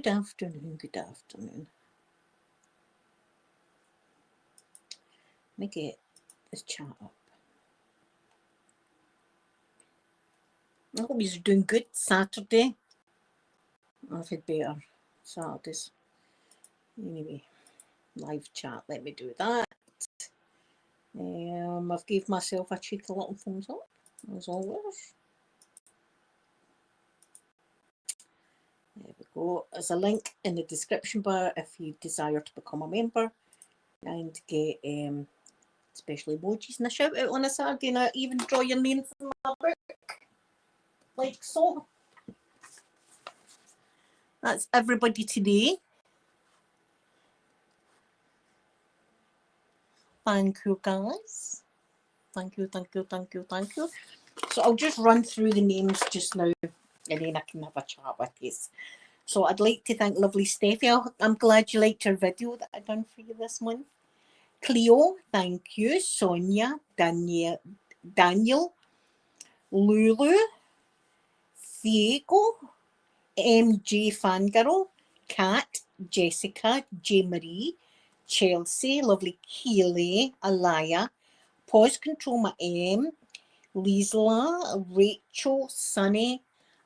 Good afternoon, good afternoon. Let me get this chat up. I hope you're doing good. Saturday. I've had better Saturdays. Anyway, live chat. Let me do that. I've gave myself a cheeky little thumbs up, as always. There we go. There's a link in the description bar if you desire to become a member and get special emojis and a shout out on a Saturday, and I even draw your name from my book, like so. That's everybody today. Thank you, guys. Thank you, thank you, thank you, thank you. So I'll just run through the names just now, and then I can have a chat with you. So I'd like to thank lovely Steffi. I'm glad you liked her video that I done for you this month. Cleo, thank you. Sonia, Daniel, Lulu, Diego, MJ Fangirl, Kat, Jessica, J. Marie, Chelsea, lovely Keely, Alaya, Pause Control My M, Liesla, Rachel, Sunny,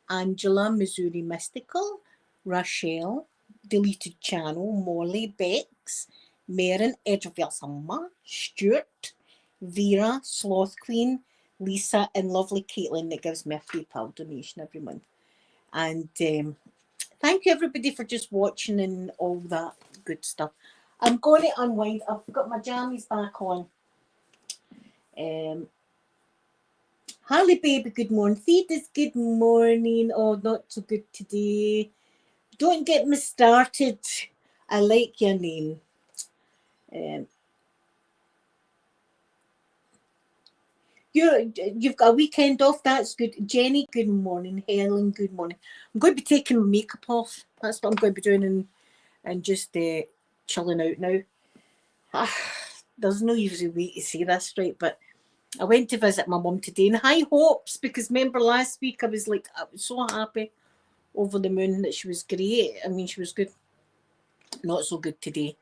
Angela, Missouri Mystical, Rochelle, Deleted Channel, Molly, Bex, Maren, Edgefield Summer, Stuart, Vera, Sloth Queen, Lisa, and lovely Caitlin that gives me a £3 donation every month. And thank you everybody for just watching and all that good stuff. I'm going to unwind. I've got my jammies back on. Harley baby, good morning. Thetis, good morning. Oh, not so good today. Don't get me started. I like your name. You've got a weekend off. That's good. Jenny, good morning. Helen, good morning. I'm going to be taking my makeup off. That's what I'm going to be doing, and just chilling out now. There's no easy way to say this, right? But I went to visit my mum today, and high hopes, because remember last week I was so happy, over the moon that she was great. I mean, she was good. Not so good today.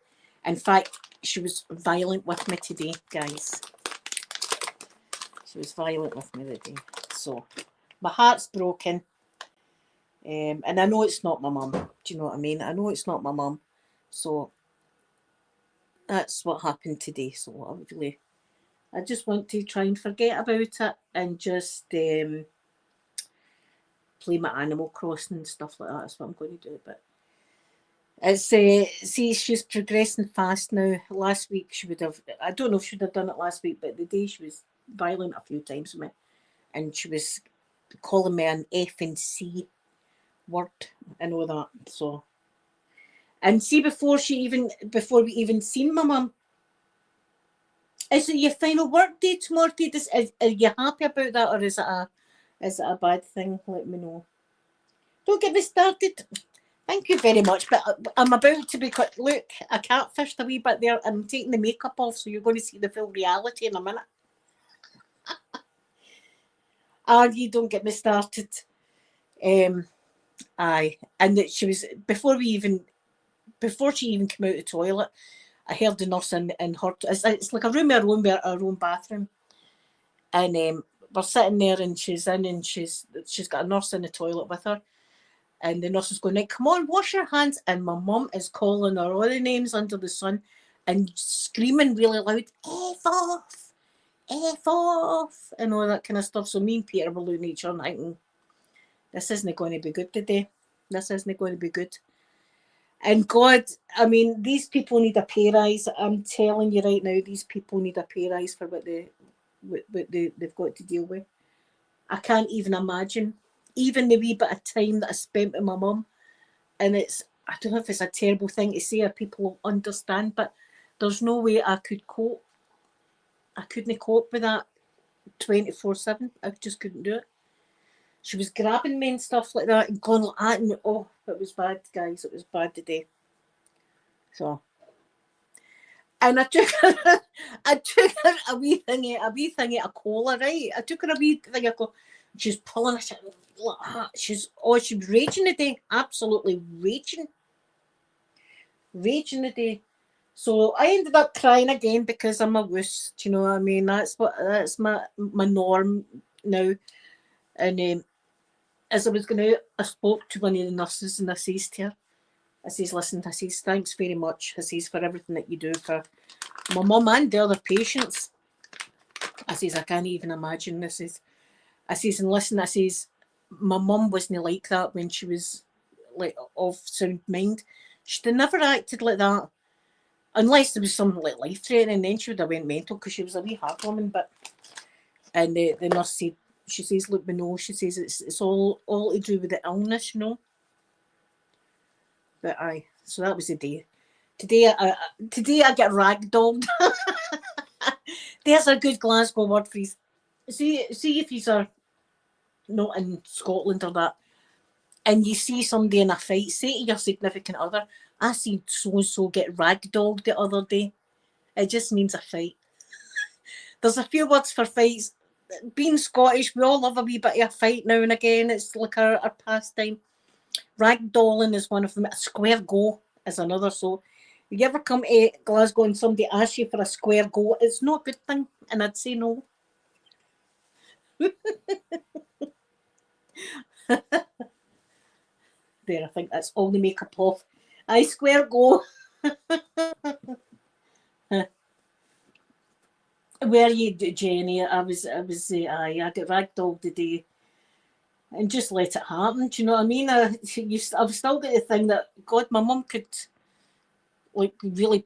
In fact, she was violent with me today, guys. She was violent with me today. So my heart's broken. And I know it's not my mum. Do you know what I mean? I know it's not my mum. So that's what happened today. So I just want to try and forget about it and just play my Animal Crossing and stuff like that. That's what I'm going to do. But it's see, she's progressing fast now. Last week she would have, I don't know if she would have done it last week, but the day she was violent a few times with me, and she was calling me an F and C word and all that. So, and see, before we even seen my mum, is it your final work day tomorrow? Are you happy about that, or is it a bad thing? Let me know. Don't get me started. Thank you very much, but I'm about to be cut. Look, I catfished a wee bit there. I'm taking the makeup off, so you're going to see the full reality in a minute. You don't get me started. Aye, and that she was before she even came out of the toilet. I heard the nurse in her. It's like a room with our own bathroom, and we're sitting there, and she's in, and she's got a nurse in the toilet with her. And the nurse is going, come on, wash your hands. And my mum is calling her all the names under the sun and screaming really loud, F off, F off, and all that kind of stuff. So me and Peter were looking at each other and thinking, this isn't going to be good today. This isn't going to be good. And God, I mean, these people need a pay rise. I'm telling you right now, these people need a pay rise for what they've got to deal with. I can't even imagine. Even the wee bit of time that I spent with my mum, and I don't know if it's a terrible thing to say or people understand, but there's no way I could cope. I couldn't cope with that 24/7. I just couldn't do it. She was grabbing me and stuff like that and going like that, and oh, it was bad, guys. It was bad today. So, and I took her a wee thingy of cola, right? I took her a wee thing of cola. She's pulling it like that. She was raging today, absolutely raging. raging the day. So I ended up crying again because I'm a wuss. Do you know what I mean? That's my norm now. And as I was going out, I spoke to one of the nurses and I says to her, I says, listen, I says, thanks very much. I says, for everything that you do for my mum and the other patients. I says, I can't even imagine this. I says, and listen, I says, my mum wasn't like that when she was like of sound mind. She'd never acted like that. Unless there was something like life threatening, then she would have went mental because she was a wee hard woman. But and the nurse said, she says, look, we know. She says it's all to do with the illness, you know. But aye, so that was the day. Today I get ragdolled. There's a good Glasgow word for you. See if you are not in Scotland or that, and you see somebody in a fight, say to your significant other, I seen so and so get ragdolled the other day. It just means a fight. There's a few words for fights. Being Scottish, we all love a wee bit of a fight now and again. It's like our pastime. Ragdolling is one of them. A square go is another. So if you ever come to Glasgow and somebody asks you for a square go, it's not a good thing. And I'd say no. There, I think that's all the makeup off. I square go. Where you, Jenny? I got ragdolled today, and just let it happen. Do you know what I mean? I've still got the thing that God, my mum could like really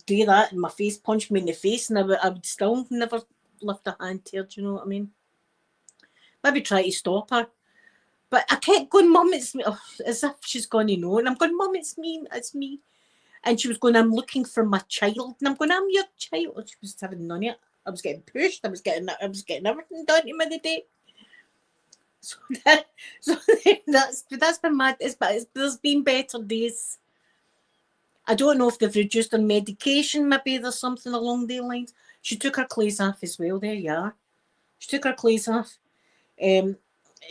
do that in my face, punch me in the face, and I would still never lift a hand to her. Do you know what I mean? Maybe try to stop her. But I kept going, Mum, it's me, as if she's going to know. And I'm going, Mum, it's me. And she was going, I'm looking for my child. And I'm going, I'm your child. She was having none of it. I was getting pushed. I was getting everything done to me today. So that's been mad. There's been better days. I don't know if they've reduced her medication. Maybe there's something along those lines. She took her clothes off as well. There you are. She took her clothes off.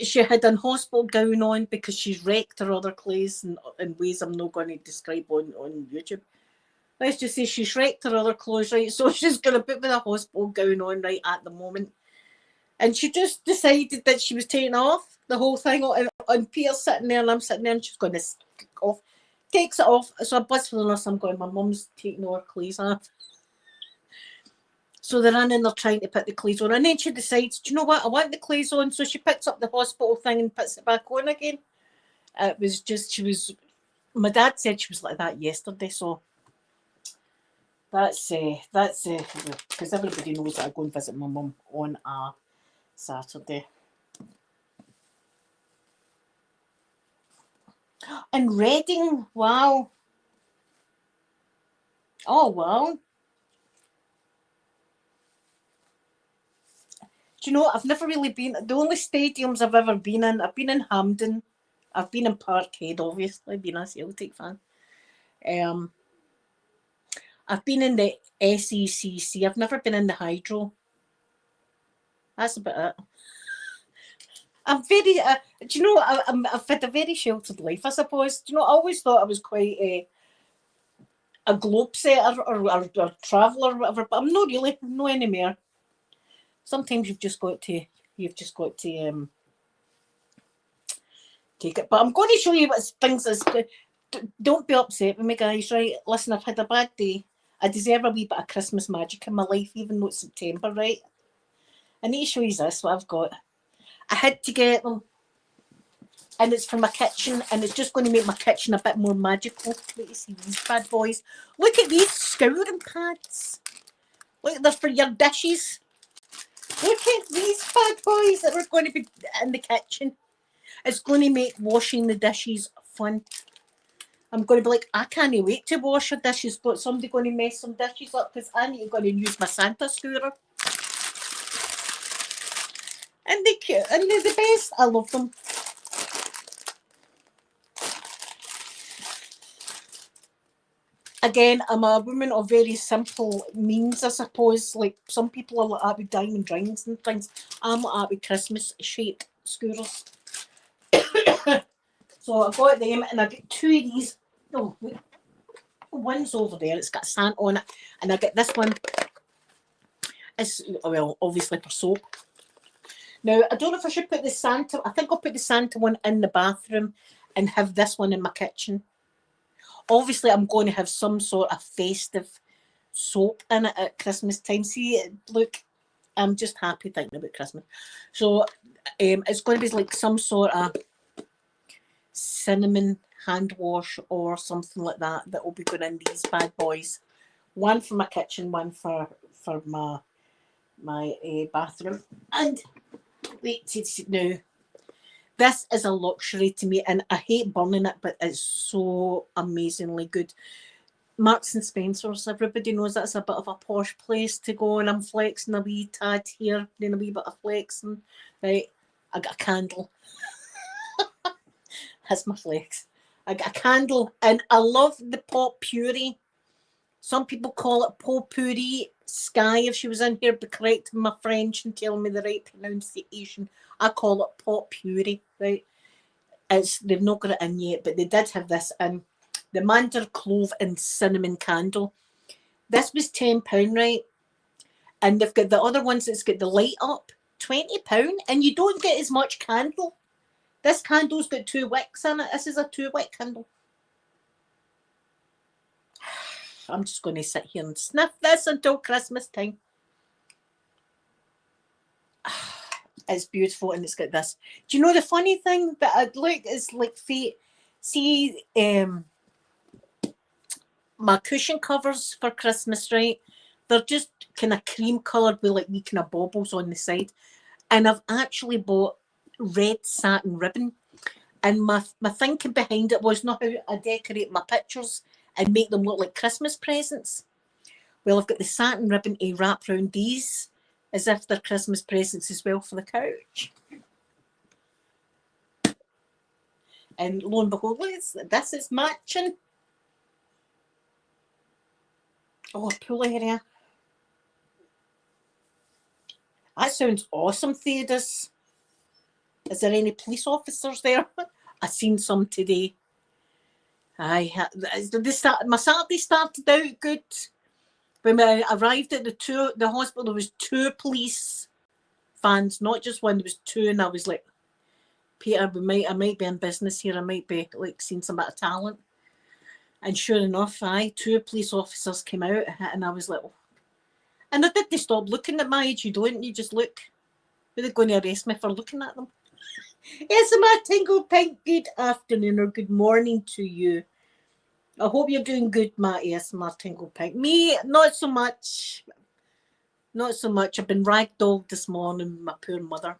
She had an hospital gown on because she's wrecked her other clothes in ways I'm not going to describe on YouTube. Let's just say she's wrecked her other clothes, right? So she's going to put with a hospital gown on right at the moment. And she just decided that she was taking off the whole thing. And Peter's sitting there and I'm sitting there and she's going to off. Takes it off. So I buzz for the nurse. I'm going, my mum's taking all her clothes off. So they're in and they're trying to put the clothes on. And then she decides, do you know what? I want the clothes on. So she picks up the hospital thing and puts it back on again. It was just, my dad said she was like that yesterday. So that's because everybody knows that I go and visit my mum on a Saturday. And Reading, wow. Oh, wow. Do you know, I've never really been, the only stadiums I've ever been in, I've been in Hampden, I've been in Parkhead, obviously, being a Celtic fan. I've been in the SECC, I've never been in the Hydro. That's about it. I'm very, do you know, I've had a very sheltered life, I suppose. Do you know, I always thought I was quite a globe setter or traveller or whatever, but I'm not really, no anymore. Sometimes you've just got to take it. But I'm going to show you what things is. Don't be upset with me, guys, right? Listen, I've had a bad day. I deserve a wee bit of Christmas magic in my life, even though it's September, right? I need to show you this, what I've got. I had to get them, and it's for my kitchen, and it's just going to make my kitchen a bit more magical. Wait to see these bad boys. Look at these scouring pads. Look, they're for your dishes. Look at these bad boys that we're going to be in the kitchen. It's going to make washing the dishes fun. I'm going to be like, I can't wait to wash your dishes, but somebody going to mess some dishes up because I need to go and use my Santa scourer. And they're cute, and they're the best. I love them. Again, I'm a woman of very simple means, I suppose. Like some people are like that with diamond rings and things. I'm like that with Christmas shaped scourers. So I got them and I got two of these. Oh, wait. One's over there. It's got Santa on it. And I get this one. It's, well, obviously for soap. Now, I don't know if I should put the Santa... I think I'll put the Santa one in the bathroom and have this one in my kitchen. Obviously, I'm going to have some sort of festive soap in it at Christmas time. See, look, I'm just happy thinking about Christmas. So it's going to be like some sort of cinnamon hand wash or something like that that will be going in these bad boys. One for my kitchen, one for my bathroom. And wait, now this is a luxury to me, and I hate burning it, but it's so amazingly good. Marks and Spencer's, everybody knows that's a bit of a posh place to go, and I'm flexing a wee tad here, doing a wee bit of flexing. Right, I got a candle. That's my flex. I got a candle, and I love the pot puree. Some people call it potpourri. Sky, if she was in here, be correcting my French and telling me the right pronunciation. I call it pot puree, right? They've not got it in yet, but they did have this in. The Mandarin Clove and Cinnamon Candle. This was £10, right? And they've got the other ones that's got the light up, £20, and you don't get as much candle. This candle's got 2 wicks in it. This is a 2-wick candle. I'm just going to sit here and sniff this until Christmas time. It's beautiful, and it's got this. Do you know the funny thing that I'd like is like fate? See, my cushion covers for Christmas, right? They're just kind of cream coloured with like wee kind of baubles on the side. And I've actually bought red satin ribbon. And my thinking behind it was not how I decorate my pictures and make them look like Christmas presents. Well, I've got the satin ribbon to wrap around these as if they're Christmas presents as well for the couch. And lo and behold, this is matching. Oh, a pool area. That sounds awesome, Theodis. Is there any police officers there? I seen some today. My Saturday started out good. When I arrived at the hospital, there was 2 police vans, not just one. There was 2, and I was like, Peter, I might be in business here. I might be like seeing some bit of talent. And sure enough, 2 police officers came out, and I was like, oh. And I did. They stop looking at my age. You don't. You just look. Are they going to arrest me for looking at them? Yes, my Tingle Pink. Good afternoon or good morning to you. I hope you're doing good, Matt. Yes, my Tingle Pink. Me, not so much. Not so much. I've been ragdolled this morning, my poor mother.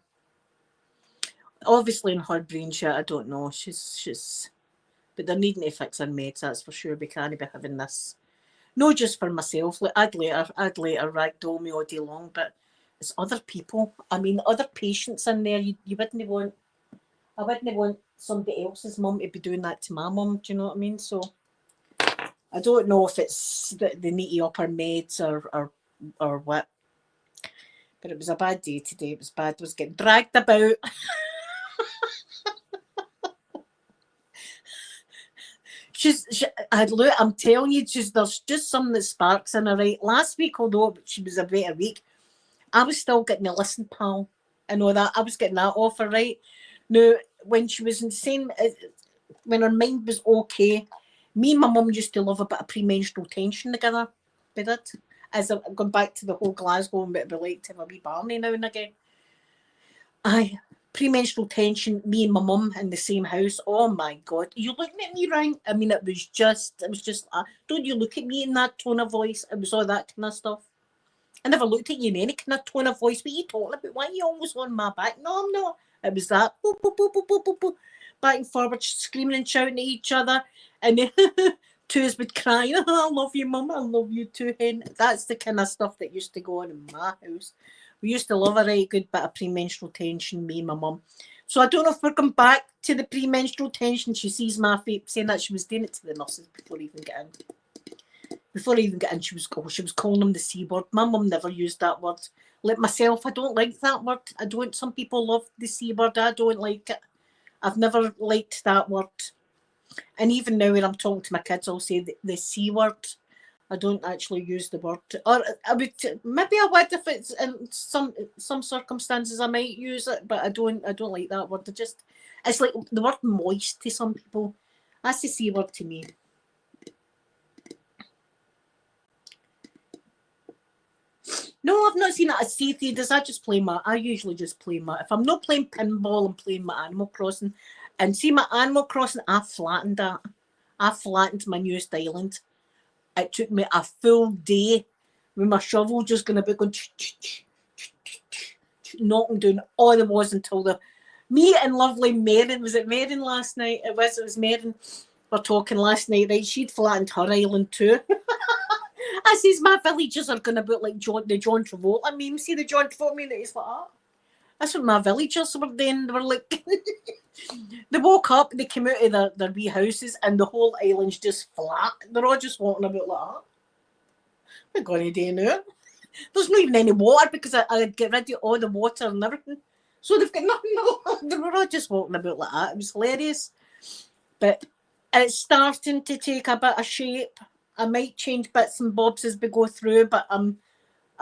Obviously in her brain shit, I don't know. She's but they're needing to fix her meds, that's for sure. We can't be having this. No, just for myself. Like I'd let her ragdoll me all day long, but it's other people. I mean, other patients in there. You wouldn't want. I wouldn't want somebody else's mum to be doing that to my mum. Do you know what I mean? So I don't know if it's that they need to up her meds or what. But it was a bad day today. It was bad. I was getting dragged about. I'm telling you, there's just something that sparks in her, right? Last week, although she was a better week, I was still getting the listen, pal, and all that. I was getting that off her, right? Now, when she was insane, when her mind was okay, me and my mum used to love a bit of premenstrual tension together. We did. As I'm going back to the whole Glasgow and what we like to have a wee Barney now and again. Premenstrual tension, me and my mum in the same house. Oh my God. Are you looking at me right? I mean, it was just, don't you look at me in that tone of voice? It was all that kind of stuff. I never looked at you in any kind of tone of voice. What are you talking about? Why are you always on my back? No, I'm not. It was that. Boop, boop, boop, boop, boop, boop, boop. Back and forward, screaming and shouting at each other. And then twos would cry, oh, I love you, mum. I love you too, hen. That's the kind of stuff that used to go on in my house. We used to love a right good bit of premenstrual tension, me and my mum. So I don't know if we're going back to the premenstrual tension. She sees my face saying that she was doing it to the nurses before I even get in. Before I even get in, she was calling them the C word. My mum never used that word. Like myself, I don't like that word. I don't. Some people love the C word. I don't like it. I've never liked that word. And even now when I'm talking to my kids, I'll say the C word. I don't actually use the word. Or I would, maybe I would if it's in some circumstances I might use it, but I don't like that word. It's like the word moist to some people. That's the C word to me. No, I've not seen it as C theaters. I usually just play my, if I'm not playing pinball, I'm playing my Animal Crossing. And see my Animal Crossing, I flattened that. I flattened my newest island. It took me a full day with my shovel just going about going knocking down all there was until me and lovely Marin, was it Marin last night? It was Marin. We're talking last night, right? She'd flattened her island too. I says my villagers are going about like the John Travolta meme. See the John Travolta meme that he's like, oh. That's what my villagers were doing. They were like, they woke up, they came out of their wee houses, and the whole island's just flat. They're all just walking about like that. We're going to do now. There's not even any water because I'd get rid of all the water and everything. So they've got nothing. They were all just walking about like that. It was hilarious. But it's starting to take a bit of shape. I might change bits and bobs as we go through, but I'm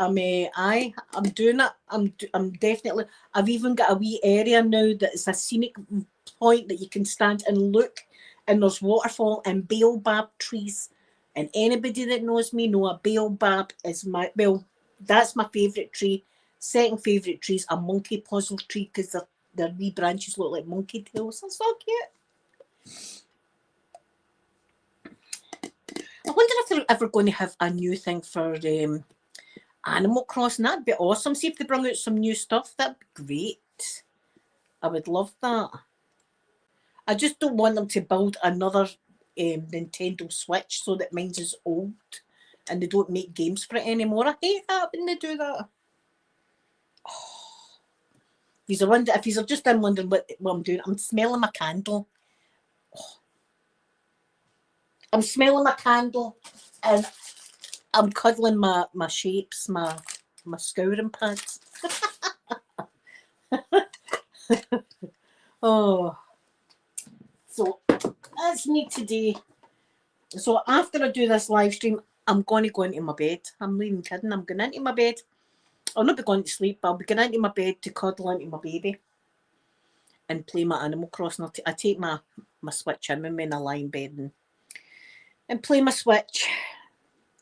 doing it. I'm definitely. I've even got a wee area now that is a scenic point that you can stand and look, and there's waterfall and baobab trees. And anybody that knows me know a baobab is that's my favourite tree. Second favourite tree is a monkey puzzle tree because their wee branches look like monkey tails. That's so cute. I wonder if they're ever going to have a new thing for Animal Crossing. That'd be awesome. See if they bring out some new stuff. That'd be great. I would love that. I just don't want them to build another Nintendo Switch so that mine's is old and they don't make games for it anymore. I hate that when they do that. Oh. If you're just wondering what I'm doing, I'm smelling my candle. Oh. I'm smelling my candle and I'm cuddling my shapes, my scouring pads. Oh. So that's me today. So after I do this live stream, I'm going to go into my bed. I'm not even kidding. I'm going into my bed. I'll not be going to sleep, but I'll be going into my bed to cuddle into my baby and play my Animal Crossing. I take my Switch in with me and I lie in bed and play my Switch.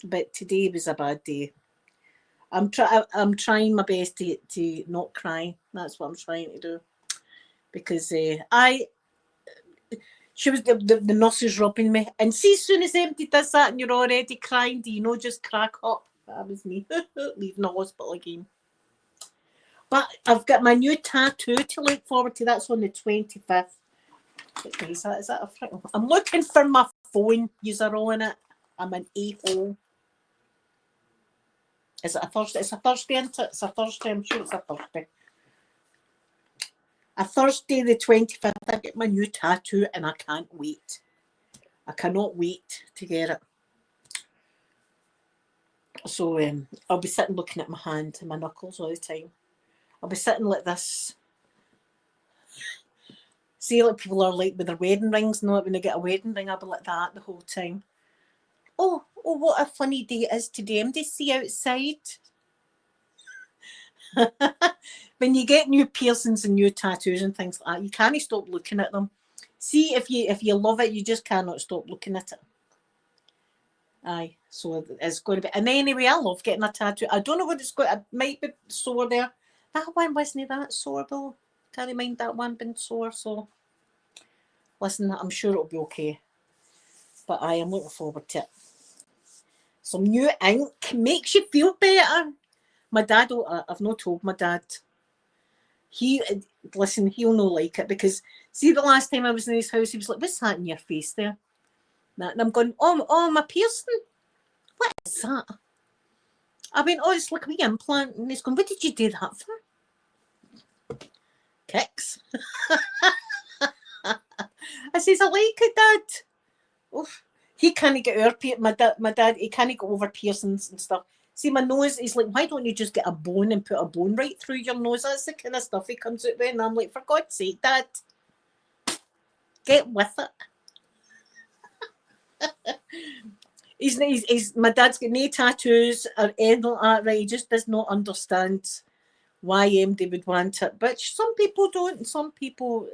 But today was a bad day. I'm trying my best to not cry. That's what I'm trying to do. Because she was the nurse is rubbing me, and see, as soon as empty does that, and you're already crying, do you know? Just crack up. That was me leaving the hospital again. But I've got my new tattoo to look forward to. That's on the 25th. What day is that? Is that a Friday? I'm looking for my phone. You're all in it. I'm an a-hole. Is it a Thursday? It's a Thursday, isn't it? It's a Thursday. I'm sure it's a Thursday. A Thursday the 25th, I get my new tattoo and I can't wait. I cannot wait to get it. So I'll be sitting looking at my hand and my knuckles all the time. I'll be sitting like this. See, like people are like with their wedding rings, not when they get a wedding ring, I'll be like that the whole time. Oh, what a funny day it is today. I'm just see outside. When you get new piercings and new tattoos and things like that, you can't stop looking at them. See, if you love it, you just cannot stop looking at it. Aye, so it's going to be. And anyway, I love getting a tattoo. I don't know what it's got. It might be sore there. That one wasn't that sore though. Can't mind that one being sore. So listen, I'm sure it'll be okay. But I am looking forward to it. Some new ink makes you feel better. My dad, I've not told my dad. He'll not like it because see the last time I was in his house, he was like, "What's that in your face there?" And I'm going, "Oh, my piercing. What is that?" I went, "Oh, it's like a wee implant." And he's going, "What did you do that for?" Kicks. I says, "I like it, Dad." Oh, he can't get over my dad. He can't go over piercings and stuff. See, my nose, he's like, "Why don't you just get a bone and put a bone right through your nose?" That's the kind of stuff he comes out with. And I'm like, for God's sake, Dad, get with it. My dad's got no tattoos or anything like that, right? He just does not understand why MD would want it. But some people don't, and some people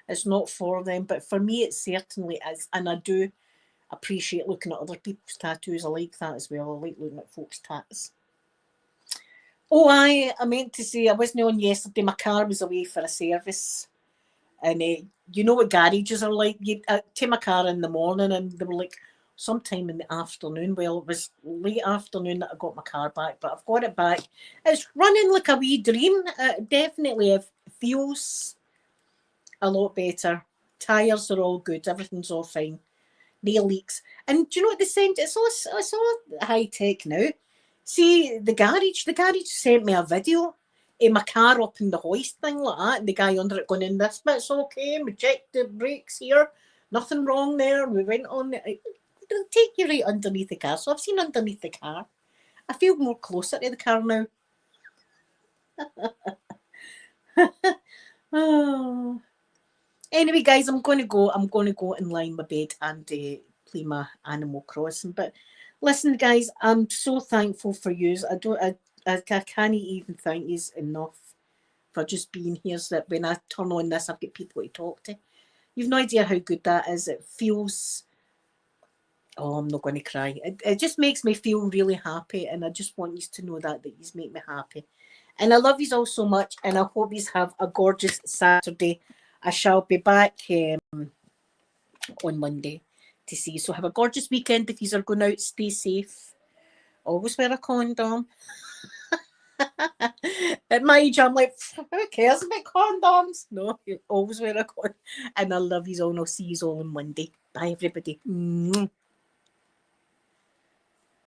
it's not for them. But for me, it certainly is, and I do appreciate looking at other people's tattoos. I like that as well. I like looking at folks' tats. Oh, I meant to say I wasn't on yesterday. My car was away for a service, and you know what garages are like. You take my car in the morning, and they were like sometime in the afternoon. Well, it was late afternoon that I got my car back, but I've got it back. It's running like a wee dream. Definitely, it feels a lot better. Tires are all good. Everything's all fine. No leaks. And do you know what they sent? It's all high tech now. See the garage sent me a video of my car up in the hoist thing like that, and the guy under it going in, this bit's okay, we checked the brakes here, nothing wrong there. We went on it'll take you right underneath the car. So I've seen underneath the car. I feel more closer to the car now. Oh. Anyway, guys, I'm going to go. I'm going to go and lie in my bed and play my Animal Crossing. But listen, guys, I'm so thankful for you. I can't even thank you enough for just being here. So that when I turn on this, I've got people to talk to. You've no idea how good that is. It feels. Oh, I'm not going to cry. It just makes me feel really happy, and I just want you to know that you make me happy. And I love you all so much, and I hope you have a gorgeous Saturday. I shall be back on Monday to see you. So have a gorgeous weekend. If you are going out, stay safe. Always wear a condom. At my age, I'm like, who cares about condoms? No, you always wear a condom. And I love you all, and I'll see you all on Monday. Bye, everybody.